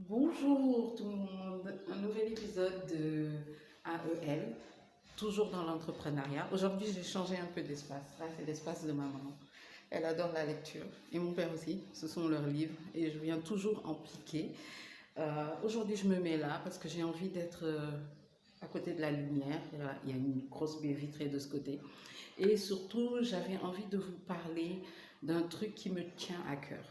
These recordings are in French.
Bonjour tout le monde, un nouvel épisode de AEL, toujours dans l'entrepreneuriat. Aujourd'hui, j'ai changé un peu d'espace. Là, c'est l'espace de ma maman. Elle adore la lecture et mon père aussi. Ce sont leurs livres et je viens toujours en piquer. Aujourd'hui, je me mets là parce que j'ai envie d'être à côté de la lumière. Il y a une grosse baie vitrée de ce côté. Et surtout, j'avais envie de vous parler d'un truc qui me tient à cœur.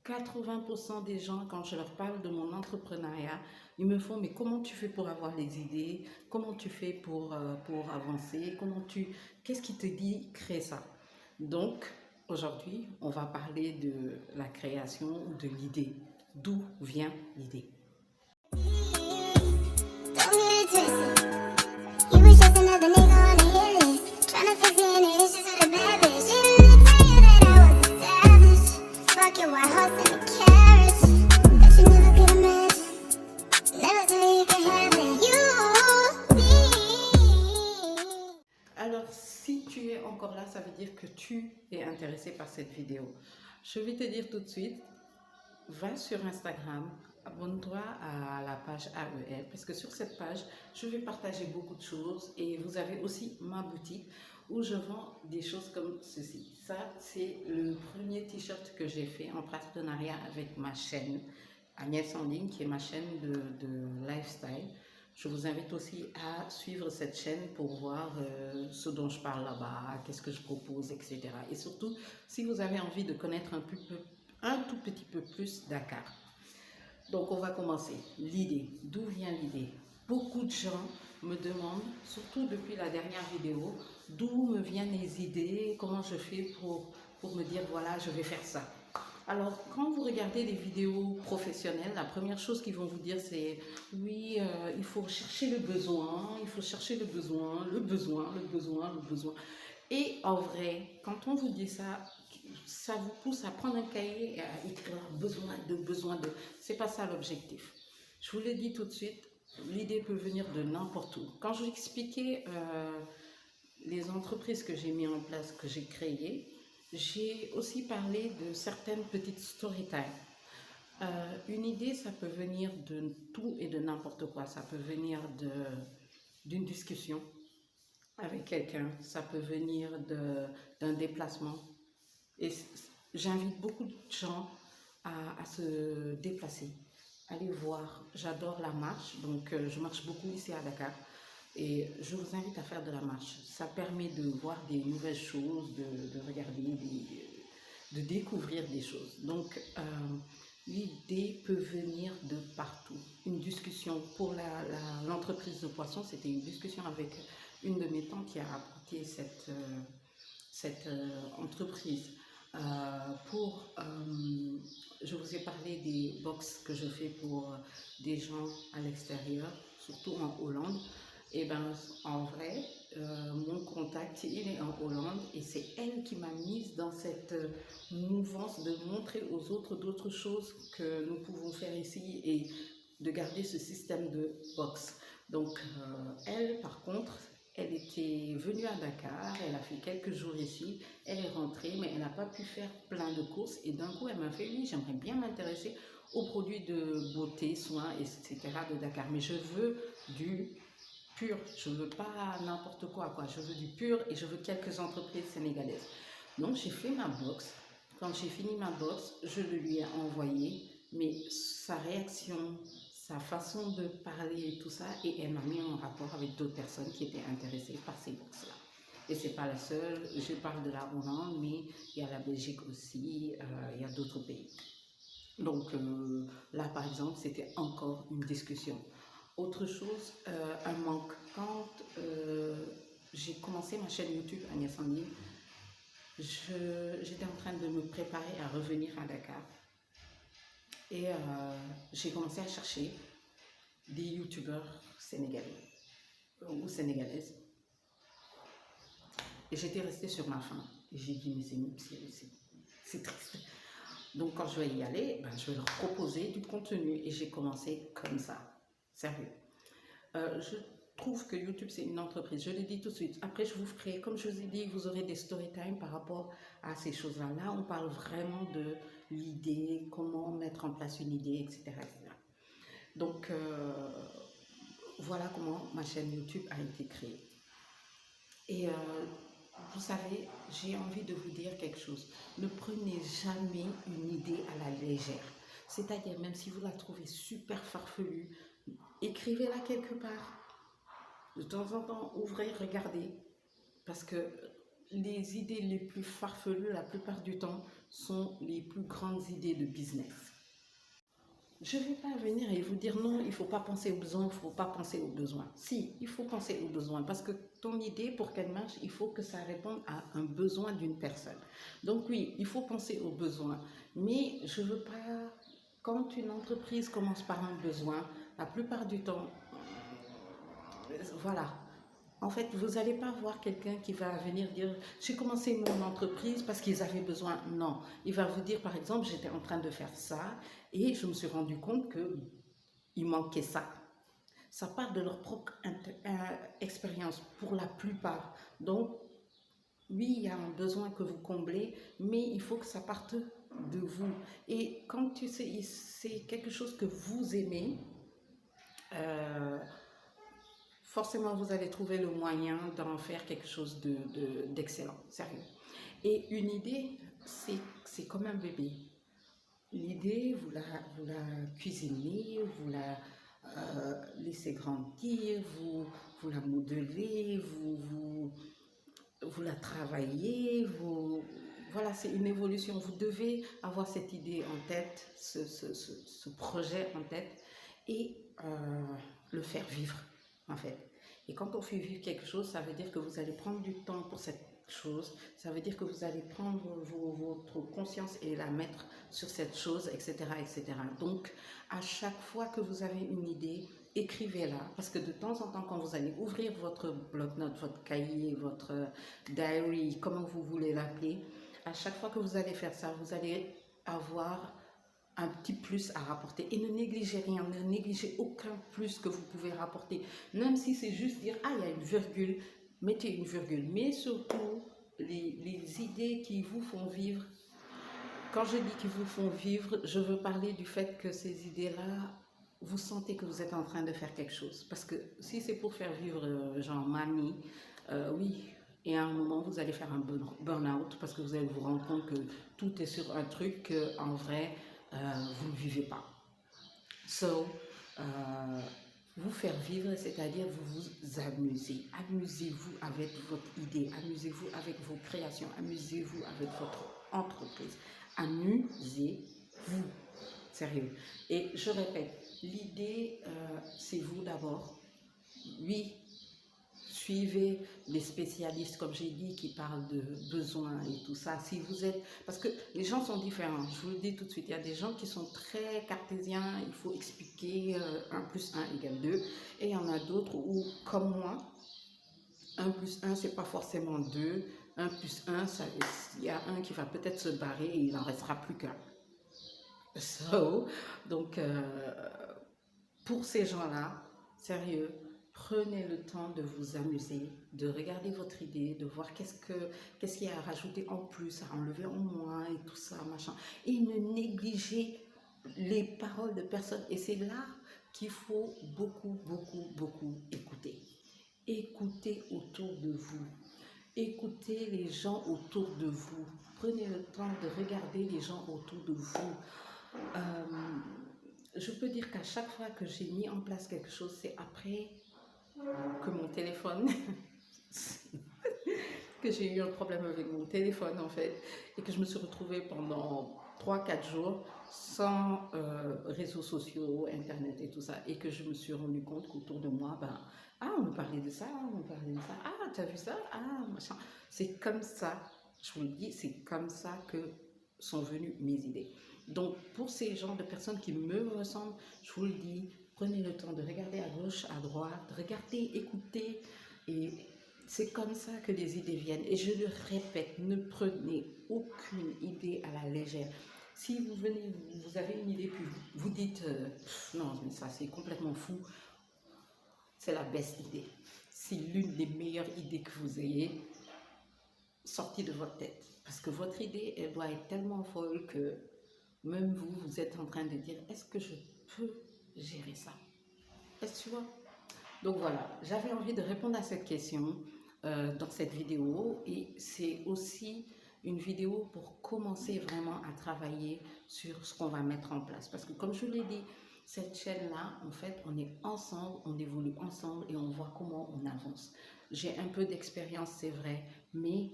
80% des gens, quand je leur parle de mon entrepreneuriat, ils me font, mais comment tu fais pour avoir les idées? Comment tu fais pour avancer? Qu'est-ce qui te dit créer ça? Donc, aujourd'hui, on va parler de la création ou de l'idée. D'où vient l'idée? Alors, si tu es encore là, ça veut dire que tu es intéressé par cette vidéo. Je vais te dire tout de suite, va sur Instagram, abonne-toi à la page AEL parce que sur cette page, je vais partager beaucoup de choses et vous avez aussi ma boutique où je vends des choses comme ceci. Ça, c'est le premier t-shirt que j'ai fait en partenariat avec ma chaîne Agnès en ligne, qui est ma chaîne de lifestyle. Je vous invite aussi à suivre cette chaîne pour voir ce dont je parle là-bas, qu'est-ce que je propose, etc. Et surtout, si vous avez envie de connaître un tout petit peu plus Dakar. Donc, on va commencer. L'idée. D'où vient l'idée? Beaucoup de gens me demandent, surtout depuis la dernière vidéo, d'où me viennent les idées, comment je fais pour me dire, voilà, je vais faire ça. Alors, quand vous regardez des vidéos professionnelles, la première chose qu'ils vont vous dire, c'est oui, il faut chercher le besoin, il faut chercher le besoin, le besoin, le besoin, le besoin. Et en vrai, quand on vous dit ça, ça vous pousse à prendre un cahier et à écrire besoin de. C'est pas ça l'objectif. Je vous l'ai dit tout de suite, l'idée peut venir de n'importe où. Quand je vous expliquais les entreprises que j'ai mis en place, que j'ai créées, j'ai aussi parlé de certaines petites story time. Une idée, ça peut venir de tout et de n'importe quoi. Ça peut venir d'une discussion avec quelqu'un, ça peut venir d'un déplacement. Et j'invite beaucoup de gens à se déplacer, aller voir. J'adore la marche, donc je marche beaucoup ici à Dakar. Et je vous invite à faire de la marche. Ça permet de voir des nouvelles choses, de regarder, de découvrir des choses. Donc, l'idée peut venir de partout. Une discussion pour l'entreprise de poissons, c'était une discussion avec une de mes tantes qui a apporté cette entreprise. Je vous ai parlé des box que je fais pour des gens à l'extérieur, surtout en Hollande. Et ben en vrai, mon contact, il est en Hollande et c'est elle qui m'a mise dans cette mouvance de montrer aux autres d'autres choses que nous pouvons faire ici et de garder ce système de box. Donc elle, par contre, elle était venue à Dakar, elle a fait quelques jours ici, elle est rentrée, mais elle n'a pas pu faire plein de courses. Et d'un coup, elle m'a fait, oui, j'aimerais bien m'intéresser aux produits de beauté, soins, etc. de Dakar. Mais je veux du pur, je ne veux pas n'importe quoi. Je veux du pur et je veux quelques entreprises sénégalaises. Donc, j'ai fait ma box. Quand j'ai fini ma box, je le lui ai envoyé, mais sa réaction, sa façon de parler et tout ça, et elle m'a mis en rapport avec d'autres personnes qui étaient intéressées par ces box-là. Et c'est pas la seule, je parle de la Hollande, mais il y a la Belgique aussi, il y a d'autres pays. Donc là, par exemple, c'était encore une discussion. Autre chose, un manque. Quand j'ai commencé ma chaîne YouTube Agnès en ligne, j'étais en train de me préparer à revenir à Dakar. Et j'ai commencé à chercher des youtubeurs sénégalais ou sénégalaises. Et j'étais restée sur ma faim. Et j'ai dit, mais c'est triste. Donc quand je vais y aller, ben, je vais leur proposer du contenu. Et j'ai commencé comme ça. Sérieux. Je trouve que YouTube, c'est une entreprise. Je l'ai dit tout de suite. Après, je vous ferai, comme je vous ai dit, vous aurez des story time par rapport à ces choses-là. Là, on parle vraiment de l'idée, comment mettre en place une idée, etc. etc. Donc, voilà comment ma chaîne YouTube a été créée. Et vous savez, j'ai envie de vous dire quelque chose. Ne prenez jamais une idée à la légère. C'est-à-dire, même si vous la trouvez super farfelue, écrivez-la quelque part. De temps en temps, ouvrez, regardez. Parce que les idées les plus farfelues, la plupart du temps, sont les plus grandes idées de business. Je ne vais pas venir et vous dire non, il ne faut pas penser aux besoins, il ne faut pas penser aux besoins. Si, il faut penser aux besoins parce que ton idée, pour qu'elle marche, il faut que ça réponde à un besoin d'une personne. Donc oui, il faut penser aux besoins. Mais je ne veux pas, quand une entreprise commence par un besoin, la plupart du temps, voilà. En fait, vous n'allez pas voir quelqu'un qui va venir dire j'ai commencé mon entreprise parce qu'ils avaient besoin. Non, il va vous dire par exemple j'étais en train de faire ça et je me suis rendu compte qu'il manquait ça. Ça part de leur propre expérience pour la plupart. Donc, oui, il y a un besoin que vous comblez, mais il faut que ça parte de vous. Et quand tu sais, c'est quelque chose que vous aimez, forcément vous allez trouver le moyen d'en faire quelque chose d'excellent, sérieux. Et une idée, c'est comme un bébé. L'idée, vous la cuisinez, vous la laissez grandir, vous la modelez, vous la travaillez, voilà, c'est une évolution. Vous devez avoir cette idée en tête, ce projet en tête et le faire vivre, en fait. Et quand on fait vivre quelque chose, ça veut dire que vous allez prendre du temps pour cette chose, ça veut dire que vous allez prendre votre conscience et la mettre sur cette chose, etc., etc. Donc, à chaque fois que vous avez une idée, écrivez-la, parce que de temps en temps, quand vous allez ouvrir votre bloc-notes, votre cahier, votre diary, comment vous voulez l'appeler, à chaque fois que vous allez faire ça, vous allez avoir un petit plus à rapporter. Et ne négligez rien, ne négligez aucun plus que vous pouvez rapporter. Même si c'est juste dire, ah, il y a une virgule, mettez une virgule. Mais surtout, les idées qui vous font vivre, quand je dis qu'ils vous font vivre, je veux parler du fait que ces idées-là, vous sentez que vous êtes en train de faire quelque chose. Parce que si c'est pour faire vivre genre mamie, oui, et à un moment vous allez faire un burn-out parce que vous allez vous rendre compte que tout est sur un truc qu'en vrai, vous ne vivez pas. So, vous faire vivre, c'est-à-dire vous vous amusez. Amusez-vous avec votre idée, amusez-vous avec vos créations, amusez-vous avec votre entreprise. Amusez-vous. Sérieux. Et je répète, l'idée, c'est vous d'abord. Oui, suivez les spécialistes, comme j'ai dit, qui parlent de besoins et tout ça. Si vous êtes... Parce que les gens sont différents, je vous le dis tout de suite. Il y a des gens qui sont très cartésiens, il faut expliquer 1 plus 1 égale 2. Et il y en a d'autres où, comme moi, 1 plus 1, c'est pas forcément 2. 1 plus 1, il y a un qui va peut-être se barrer et il n'en restera plus qu'un. So, donc, pour ces gens-là, sérieux, prenez le temps de vous amuser, de regarder votre idée, de voir qu'est-ce qu'il y a à rajouter en plus, à enlever en moins et tout ça, machin. Et ne négligez les paroles de personne. Et c'est là qu'il faut beaucoup, beaucoup, beaucoup écouter. Écoutez autour de vous. Écoutez les gens autour de vous. Prenez le temps de regarder les gens autour de vous. Je peux dire qu'à chaque fois que j'ai mis en place quelque chose, c'est après que mon téléphone, que j'ai eu un problème avec mon téléphone en fait, et que je me suis retrouvée pendant 3-4 jours sans réseaux sociaux, internet et tout ça, et que je me suis rendu compte qu'autour de moi, ben, ah, on me parlait de ça, on me parlait de ça, ah, t'as vu ça, ah, machin. C'est comme ça, je vous le dis, c'est comme ça que sont venues mes idées. Donc, pour ces genres de personnes qui me ressemblent, je vous le dis, prenez le temps de regarder à gauche, à droite, regardez, écoutez, et c'est comme ça que les idées viennent. Et je le répète, ne prenez aucune idée à la légère. Si vous venez, vous avez une idée, puis vous dites, non, mais ça c'est complètement fou, c'est la best idée. C'est l'une des meilleures idées que vous ayez sorties de votre tête. Parce que votre idée, elle doit être tellement folle que même vous, vous êtes en train de dire, est-ce que je peux gérer ça? Est-ce que tu vois? Donc voilà, j'avais envie de répondre à cette question dans cette vidéo, et c'est aussi une vidéo pour commencer vraiment à travailler sur ce qu'on va mettre en place. Parce que comme je l'ai dit, cette chaîne-là, en fait, on est ensemble, on évolue ensemble et on voit comment on avance. J'ai un peu d'expérience, c'est vrai, mais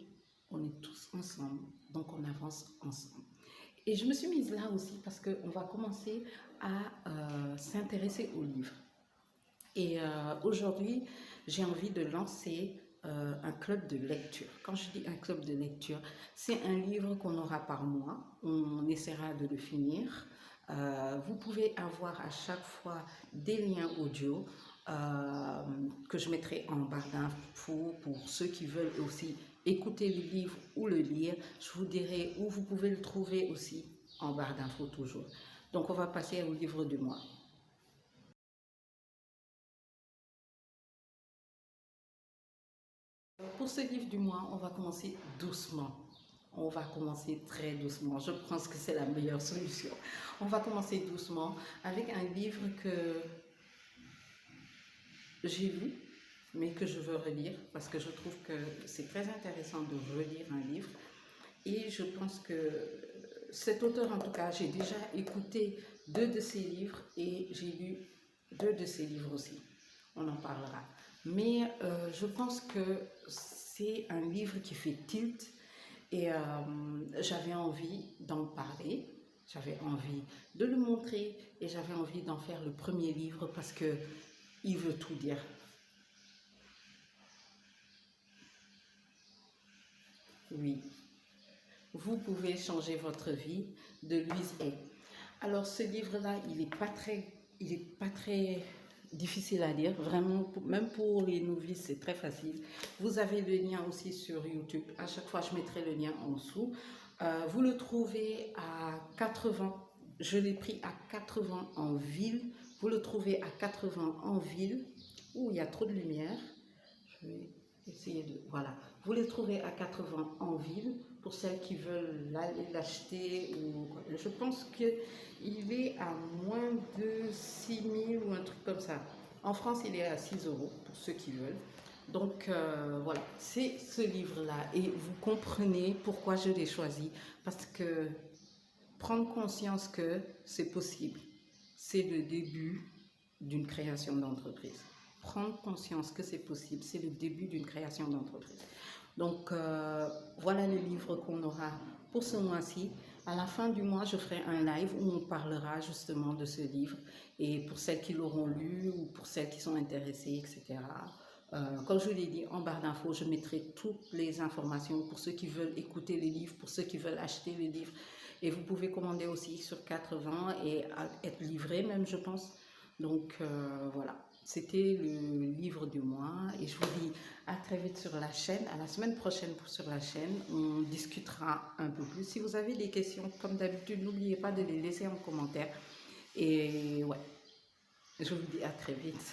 on est tous ensemble, donc on avance ensemble. Et je me suis mise là aussi parce qu'on va commencer à s'intéresser aux livres. Et aujourd'hui, j'ai envie de lancer un club de lecture. Quand je dis un club de lecture, c'est un livre qu'on aura par mois. On essaiera de le finir. Vous pouvez avoir à chaque fois des liens audio que je mettrai en barre d'infos pour ceux qui veulent aussi écouter le livre ou le lire. Je vous dirai où vous pouvez le trouver aussi en barre d'infos toujours. Donc on va passer au livre du mois. Pour ce livre du mois, on va commencer doucement. On va commencer très doucement. Je pense que c'est la meilleure solution. On va commencer doucement avec un livre que j'ai lu, mais que je veux relire parce que je trouve que c'est très intéressant de relire un livre. Et je pense que cet auteur, en tout cas, j'ai déjà écouté 2 de ses livres et j'ai lu 2 de ses livres aussi. On en parlera. Mais je pense que c'est un livre qui fait tilt et j'avais envie d'en parler, j'avais envie de le montrer et j'avais envie d'en faire le premier livre parce que il veut tout dire. Oui, vous pouvez changer votre vie de Louise Hay. Alors ce livre-là, il est pas très difficile à lire, vraiment, même pour les novices, c'est très facile. Vous avez le lien aussi sur YouTube. À chaque fois, je mettrai le lien en dessous. Vous le trouvez à 80. Je l'ai pris à 80 en ville. Vous le trouvez à 80 en ville où il y a trop de lumière. Je vais essayer de... Voilà. Vous les trouvez à 80 en ville pour celles qui veulent l'acheter. Je pense qu'il est à moins de 6 000 ou un truc comme ça. En France, il est à 6 € pour ceux qui veulent. Donc voilà, c'est ce livre-là. Et vous comprenez pourquoi je l'ai choisi. Parce que prendre conscience que c'est possible, c'est le début d'une création d'entreprise. Prendre conscience que c'est possible, c'est le début d'une création d'entreprise. Donc voilà le livre qu'on aura pour ce mois-ci. À la fin du mois, je ferai un live où on parlera justement de ce livre. Et pour celles qui l'auront lu ou pour celles qui sont intéressées, etc. Comme je vous l'ai dit, en barre d'infos, je mettrai toutes les informations pour ceux qui veulent écouter les livres, pour ceux qui veulent acheter les livres. Et vous pouvez commander aussi sur 80 et être livré même, je pense. Donc voilà, c'était le livre du mois et je vous dis à très vite sur la chaîne, à la semaine prochaine sur la chaîne, on discutera un peu plus. Si vous avez des questions, comme d'habitude, n'oubliez pas de les laisser en commentaire. Et ouais, je vous dis à très vite.